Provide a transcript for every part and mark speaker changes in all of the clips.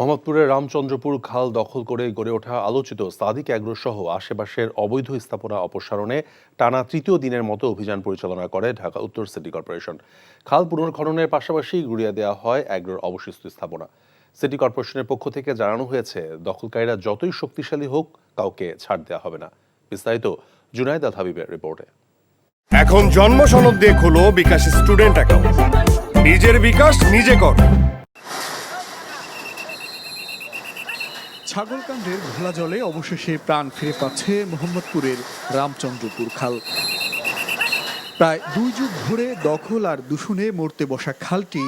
Speaker 1: মোহাম্মদপুরের রামচন্দ্রপুর খাল দখল করে গড়ে ওঠা আলোচিত সাদিক অ্যাগ্রো সহ আশেপাশের অবৈধ স্থাপনা অপসারণে টানা তৃতীয় দিনের মতো অভিযান পরিচালনা করে ঢাকা উত্তর সিটি কর্পোরেশন। খাল পুনর্খননের পাশাপাশি গুড়িয়ে দেওয়া হয় অ্যাগ্রোর অবশিষ্ট স্থাপনা। সিটি কর্পোরেশনের পক্ষ থেকে জানানো হয়েছে, দখলকারীরা যতই শক্তিশালী হোক, কাউকে ছাড় দেওয়া হবে না। বিস্তারিত জুনায়েদ আল হাবিবের রিপোর্টে।
Speaker 2: এখন জন্ম সনদ দিয়ে খোলো বিকাশ স্টুডেন্ট অ্যাকাউন্ট। নিজের বিকাশ নিজে কর।
Speaker 3: ছাগলকান্ডের ঘোলা জলে অবশেষে প্রাণ ফিরে পাচ্ছে মোহাম্মদপুরের রামচন্দ্রপুর খাল। প্রায় 2 যুগ ধরে দখল আর দূষণে মরতে বসা খালটি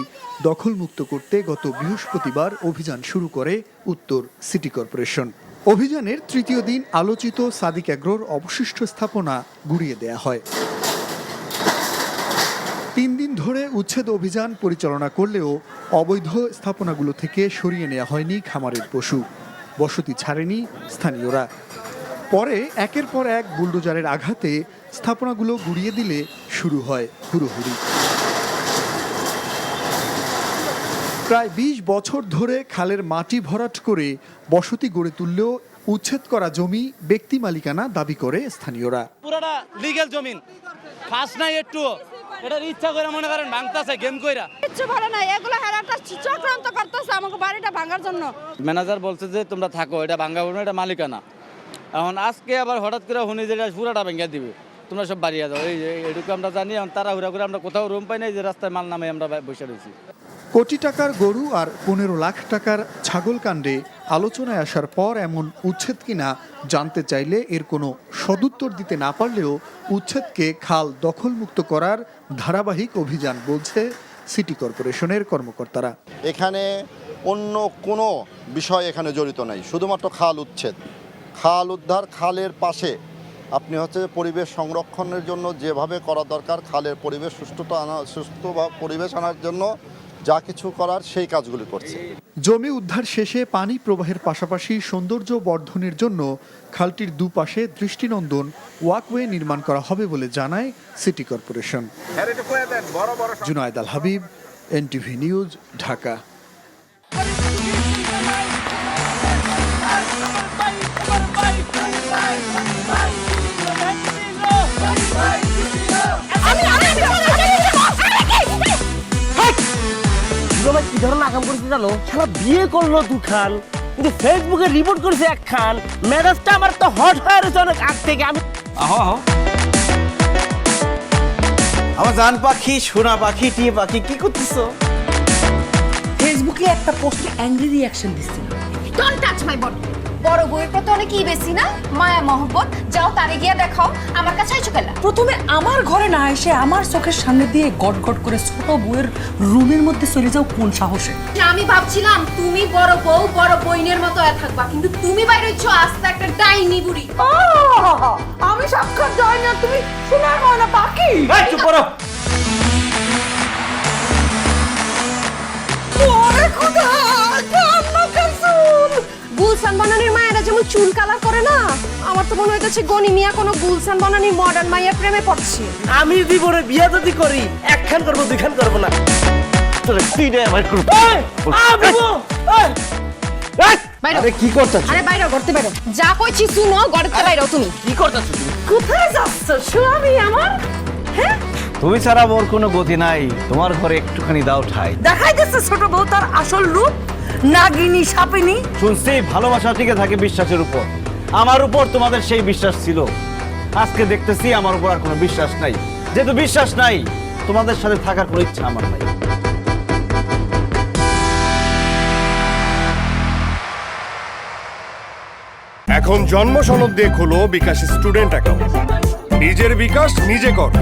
Speaker 3: দখলমুক্ত করতে গত বৃহস্পতিবার অভিযান শুরু করে উত্তর সিটি কর্পোরেশন। অভিযানের তৃতীয় দিন আলোচিত সাদিক অ্যাগ্রোর অবশিষ্ট স্থাপনা গুড়িয়ে দেয়া হয়। 3 দিন ধরে উচ্ছেদ অভিযান পরিচালনা করলেও অবৈধ স্থাপনাগুলো থেকে সরিয়ে নেওয়া হয়নি খামারের পশু, বসতি ছাড়েনি স্থানীয়রা। পরে একের পর এক বুলডোজারের আঘাতে স্থাপনাগুলো গুড়িয়ে দিলে শুরু হয় হুড়োহুড়ি। প্রায় 20 বছর ধরে খালের মাটি ভরাট করে বসতি গড়ে তুললেও উচ্ছেদ করা জমি ব্যক্তি মালিকানা দাবি করে স্থানীয়রা।
Speaker 4: পুরোটা লিগ্যাল জমিন, খাস নাই একটু, এটা ইচ্ছা করে মনে করেন ভাঙতাছে গেম কইরা।
Speaker 5: কিচ্ছু ভালো নাই, এগুলো হেরাটা চক্রান্ত করতেছে আমাকে বাড়িটা ভাঙার জন্য।
Speaker 4: ম্যানেজার বলছে যে তোমরা থাকো, এটা ভাঙাবো না, এটা মালিকানা। এখন আজকে আবার হঠাৎ করে শুনি যে পুরাটা ভেঙে দিবে, তোমরা সব বাড়িয়ে যাও। এই এটুকু আমরা জানি। এখন তারা হুড়া করে আমরা কোথাও রুম পাই নাই, যে রাস্তায় মাল নামে আমরা বসে রয়েছি।
Speaker 3: কোটি টাকার গরু আর 15 লাখ টাকার ছাগল কাণ্ডে আলোচনায় আসার পর এমন উচ্ছেদ কিনা জানতে চাইলে এর কোনো সদুত্তর দিতে না পারলেও উচ্ছেদকে খাল দখলমুক্ত করার ধারাবাহিক অভিযান বলছে সিটি কর্পোরেশনের কর্মকর্তারা।
Speaker 6: এখানে অন্য কোনো বিষয় এখানে জড়িত নাই, শুধুমাত্র খাল উচ্ছেদ, খাল উদ্ধার। খালের পাশে আপনি পরিবেশ সংরক্ষণের জন্য যেভাবে করা দরকার, খালের পরিবেশ সুস্থ বা পরিবেশ আনার জন্য যা কিছু করার সেই কাজগুলি করছে।
Speaker 3: জমি উদ্ধার শেষে পানি প্রবাহের পাশাপাশি সৌন্দর্য বর্ধনের জন্য খালটির দুপাশে দৃষ্টিনন্দন ওয়াকওয়ে নির্মাণ করা হবে বলে জানায় সিটি কর্পোরেশন। জুনায়েদ আল হাবিব, NTV নিউজ, ঢাকা।
Speaker 7: কি ধরনের আকাম করছে জানো? শালা বিয়ে করলো 2 খান, কিন্তু ফেসবুকে রিপোর্ট করেছে 1 খান। মেজাজটা আমার তো হট হয়ে রয়েছে অনেক আগ থেকে। আমি
Speaker 8: আমার জান পাখি, সোনা পাখি, টিয়ে পাখি, কি করতেছো?
Speaker 9: ফেসবুকে একটা পোস্টে অ্যাংরি রিঅ্যাকশন দিচ্ছি।
Speaker 5: Don't touch my body. বড় বউয়ের প্রতি অনেক কি বেশি না মায়া মহব্বত, যাও তারে গিয়ে দেখাও। আমার কাছে আইছো কেলা?
Speaker 9: প্রথমে আমার ঘরে না এসে আমার চোখের সামনে দিয়ে গট গট করে ছোট বউয়ের রুমের মধ্যে চলে যাও কোন সাহসে?
Speaker 5: আমি ভাবছিলাম তুমি বড় বউ বড় বইনের মতো থাকবা, কিন্তু তুমি বাইরে হচ্ছ আস্তে একটা ডাইনি বুড়ি।
Speaker 9: আমি সাক্ষাৎ যাই না, তুমি শোনা হয় না পাখি।
Speaker 8: চুপ করো।
Speaker 9: ওরে খোদা, কান্না কাসুল।
Speaker 5: গুলশান বনানীর মায়েরা যেমন চুল কালার করে না, আমার তো মনে হইতেছে গনি মিয়া কোনো গুলশান বনানীর মডার্ন মাইয়া প্রেমে পড়ছে।
Speaker 7: আমি জীবনে বিয়ে যদি করি 1 খান করবো, 2 খান করবো না।
Speaker 8: আরে কি করতেছ?
Speaker 5: আরে বাইরে করতে বাইরে যা কইছি শুনো, গড়তে বাইরে তুমি
Speaker 7: কি করতেছ তুমি?
Speaker 9: কোথায় যাচ্ছ স্বামী আমার? হ্যাঁ,
Speaker 8: তুমি ছাড়া মোর কোনো গতি নাই, তোমার ঘরে একটুখানি দাও ঠাই।
Speaker 9: দেখাই যাচ্ছে ছোট বউ তার আসল রূপ, নাগিনী সাপিনী।
Speaker 8: শুনছি ভালোবাসা টিকে থাকে বিশ্বাসের উপর। আমার উপর তোমাদের সেই বিশ্বাস ছিল, আজকে দেখতেছি আমার উপর আর কোনো বিশ্বাস নাই। যেহেতু বিশ্বাস নাই, তোমাদের সাথে থাকার কোনো ইচ্ছা আমার নাই।
Speaker 2: এখন জন্ম সনদ দিয়ে খোলো বিকাশ স্টুডেন্ট অ্যাকাউন্ট। নিজের বিকাশ নিজে কর।